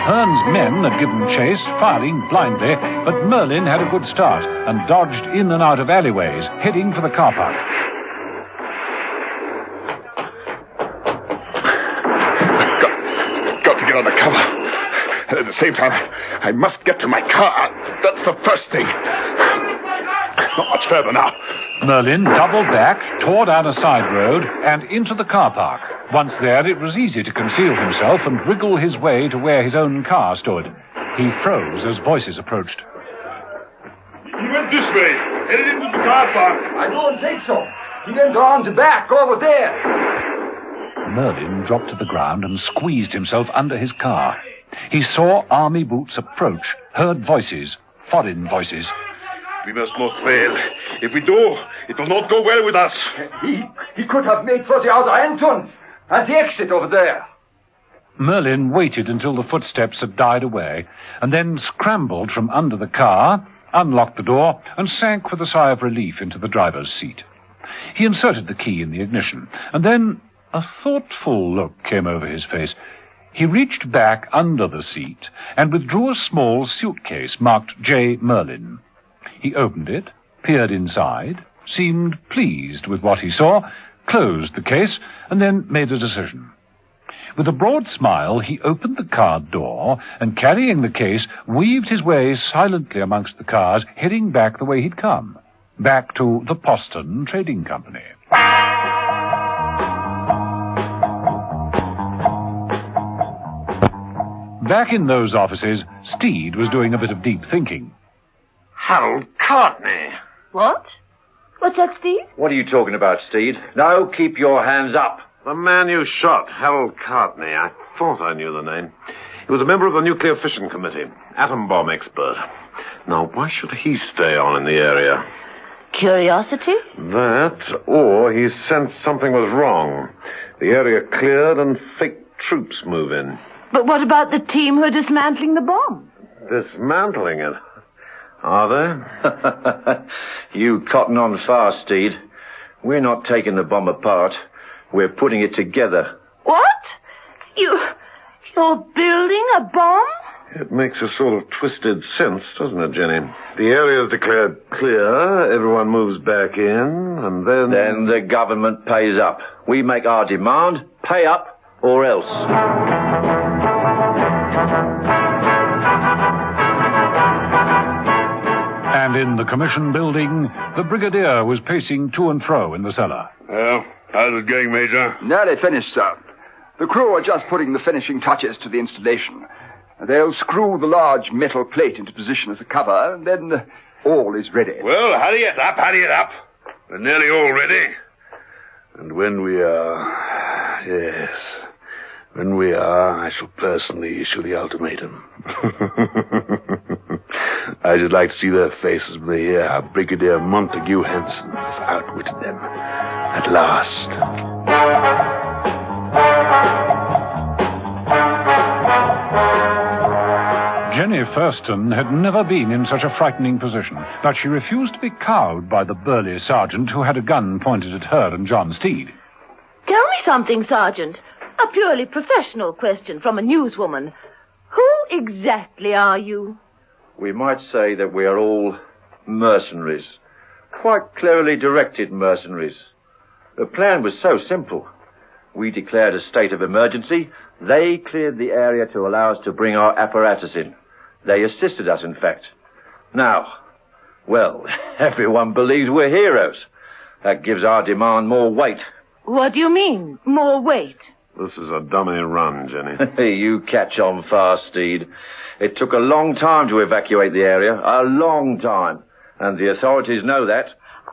Hearn's men had given chase, firing blindly, but Merlin had a good start and dodged in and out of alleyways, heading for the car park. Got to get under cover. And at the same time, I must get to my car. That's the first thing. Not much further now. Merlin doubled back, tore down a side road, and into the car park. Once there, it was easy to conceal himself and wriggle his way to where his own car stood. He froze as voices approached. He went this way, headed into the car park. I don't think so. He went around the back, over there. Merlin dropped to the ground and squeezed himself under his car. He saw army boots approach, heard voices, foreign voices. We must not fail. If we do, it will not go well with us. He could have made for the other entrance and the exit over there. Merlin waited until the footsteps had died away, and then scrambled from under the car, unlocked the door, and sank with a sigh of relief into the driver's seat. He inserted the key in the ignition, and then a thoughtful look came over his face. He reached back under the seat and withdrew a small suitcase marked J. Merlin. He opened it, peered inside, seemed pleased with what he saw, closed the case, and then made a decision. With a broad smile, he opened the car door and, carrying the case, weaved his way silently amongst the cars, heading back the way he'd come, back to the Boston Trading Company. Back in those offices, Steed was doing a bit of deep thinking. Harold Courtney. What? What's that, Steve? What are you talking about, Steed? No, keep your hands up. The man you shot, Harold Courtney. I thought I knew the name. He was a member of the Nuclear Fission Committee, atom bomb expert. Now, why should he stay on in the area? Curiosity? That, or he sensed something was wrong. The area cleared and fake troops move in. But what about the team who are dismantling the bomb? Dismantling it? Are they? You cotton on fast, Steed. We're not taking the bomb apart. We're putting it together. What? You're building a bomb? It makes a sort of twisted sense, doesn't it, Jenny? The area is declared clear, everyone moves back in, and then... Then the government pays up. We make our demand, pay up, or else. And in the commission building, the brigadier was pacing to and fro in the cellar. Well, how's it going, Major? Nearly finished, sir. The crew are just putting the finishing touches to the installation. They'll screw the large metal plate into position as a cover, and then all is ready. Well, hurry it up. We're nearly all ready. And when we are... Yes. When we are, I shall personally issue the ultimatum. I should like to see their faces when they hear how Brigadier Montague Hanson has outwitted them. At last. Jenny Thurston had never been in such a frightening position, but she refused to be cowed by the burly sergeant who had a gun pointed at her and John Steed. Tell me something, Sergeant. A purely professional question from a newswoman. Who exactly are you? We might say that we are all mercenaries. Quite clearly directed mercenaries. The plan was so simple. We declared a state of emergency. They cleared the area to allow us to bring our apparatus in. They assisted us, in fact. Now, well, everyone believes we're heroes. That gives our demand more weight. What do you mean, more weight? This is a dummy run, Jenny. You catch on fast, Steed. It took a long time to evacuate the area. A long time. And the authorities know that.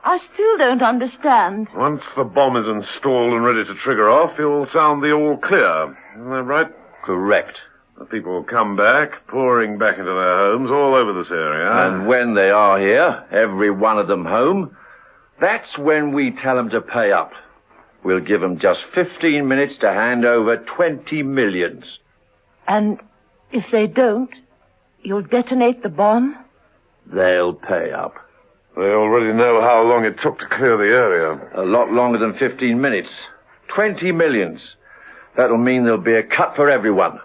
I still don't understand. Once the bomb is installed and ready to trigger off, you'll sound the all clear. Isn't that right? Correct. The people will come back, pouring back into their homes all over this area. And when they are here, every one of them home, that's when we tell them to pay up. We'll give them just 15 minutes to hand over 20 millions. And if they don't, you'll detonate the bomb? They'll pay up. They already know how long it took to clear the area. A lot longer than 15 minutes. 20 millions. That'll mean there'll be a cut for everyone.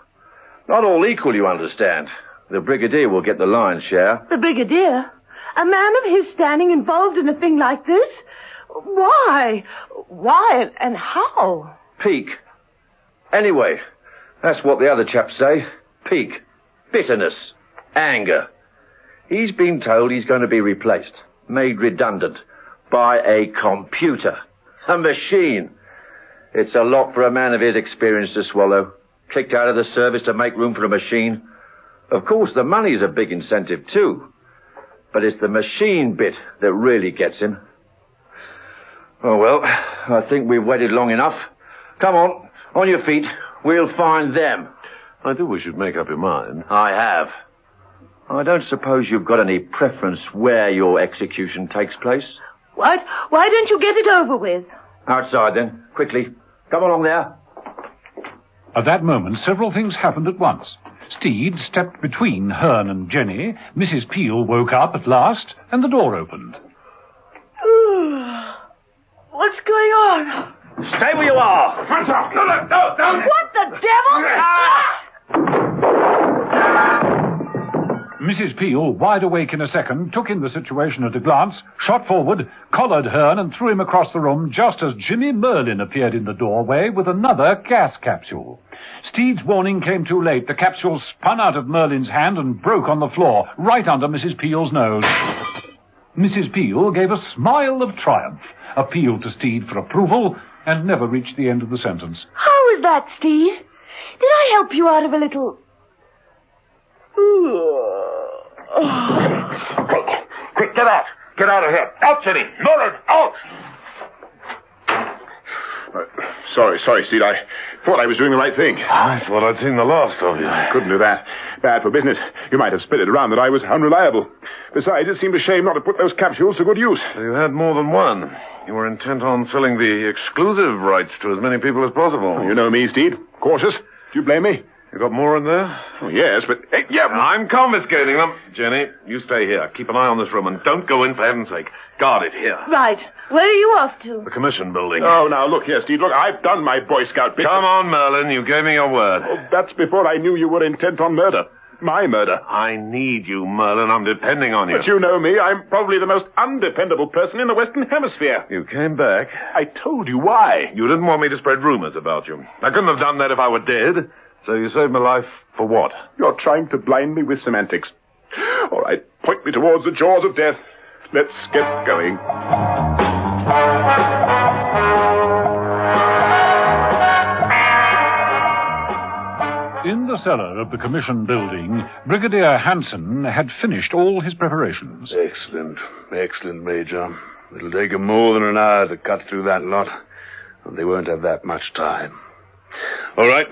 Not all equal, you understand. The Brigadier will get the lion's share. The Brigadier? A man of his standing involved in a thing like this? Why? Why and how? Pique. Anyway, that's what the other chaps say. Pique. Bitterness. Anger. He's been told he's going to be replaced, made redundant, by a computer. A machine. It's a lot for a man of his experience to swallow. Kicked out of the service to make room for a machine. Of course, the money's a big incentive, too. But it's the machine bit that really gets him. Oh, well, I think we've waited long enough. Come on your feet. We'll find them. I do wish you'd make up your mind. I have. I don't suppose you've got any preference where your execution takes place? What? Why don't you get it over with? Outside, then. Quickly. Come along there. At that moment, several things happened at once. Steed stepped between Hearn and Jenny. Mrs. Peel woke up at last, and the door opened. What's going on? Stay where you are. Hands off! No! What the devil? Mrs. Peel, wide awake in a second, took in the situation at a glance, shot forward, collared Hearn and threw him across the room just as Jimmy Merlin appeared in the doorway with another gas capsule. Steed's warning came too late. The capsule spun out of Merlin's hand and broke on the floor, right under Mrs. Peel's nose. Mrs. Peel gave a smile of triumph, appealed to Steed for approval, and never reached the end of the sentence. How was that, Steed? Did I help you out of a little... Quick, get out! Get out of here! Out, Jenny! Merlin, out! Sorry, Steed. I thought I was doing the right thing. I thought I'd seen the last of you. I couldn't do that. Bad for business. You might have spit it around that I was unreliable. Besides, it seemed a shame not to put those capsules to good use. You had more than one. You were intent on selling the exclusive rights to as many people as possible. You know me, Steed. Cautious. Do you blame me? You got more in there? Oh, yes, but... I'm confiscating them. Jenny, you stay here. Keep an eye on this room and don't go in, for heaven's sake. Guard it here. Right. Where are you off to? The commission building. Oh, now, look here, Steed. Look, I've done my Boy Scout bit. Come on, Merlin. You gave me your word. Oh, that's before I knew you were intent on murder. My murder. I need you, Merlin. I'm depending on you. But you know me. I'm probably the most undependable person in the Western Hemisphere. You came back. I told you why. You didn't want me to spread rumors about you. I couldn't have done that if I were dead. So you saved my life for what? You're trying to blind me with semantics. All right, point me towards the jaws of death. Let's get going. In the cellar of the commission building, Brigadier Hanson had finished all his preparations. Excellent, Major. It'll take him more than an hour to cut through that lot. They won't have that much time. All right.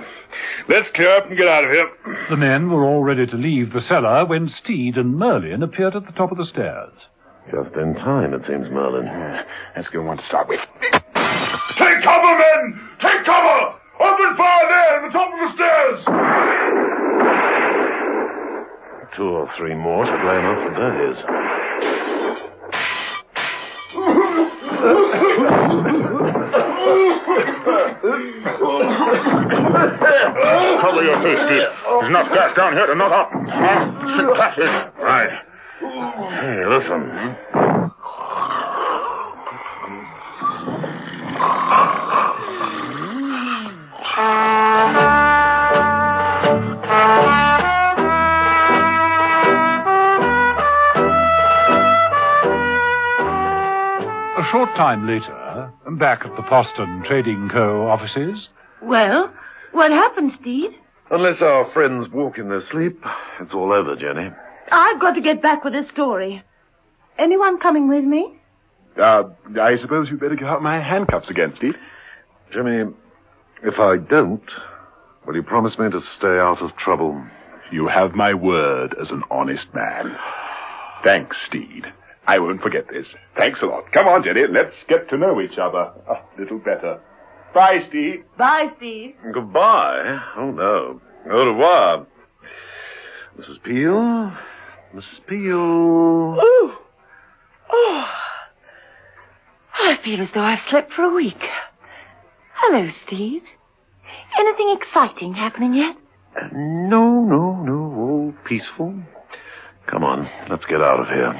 Let's clear up and get out of here. The men were all ready to leave the cellar when Steed and Merlin appeared at the top of the stairs. Just in time, it seems, Merlin. That's a good one to start with. Take cover, men! Take cover! Open fire there at the top of the stairs! 2 or 3 more should lay enough for days. Cover your face, Steve. There's enough gas down here to knock out. Right. Hey, listen. A short time later, back at the Poston Trading Co. offices. Well, what happened, Steed? Unless our friends walk in their sleep, it's all over, Jenny. I've got to get back with this story. Anyone coming with me? I suppose you'd better get out my handcuffs again, Steve. Jimmy, if I don't, will you promise me to stay out of trouble? You have my word as an honest man. Thanks, Steed. I won't forget this. Thanks a lot. Come on, Jenny, let's get to know each other a little better. Bye, Steve. Bye, Steve. Goodbye? Oh, no. Au revoir. Mrs. Peel? Mrs. Peel? Oh, I feel as though I've slept for a week. Hello, Steve. Anything exciting happening yet? No. All peaceful. Come on, let's get out of here.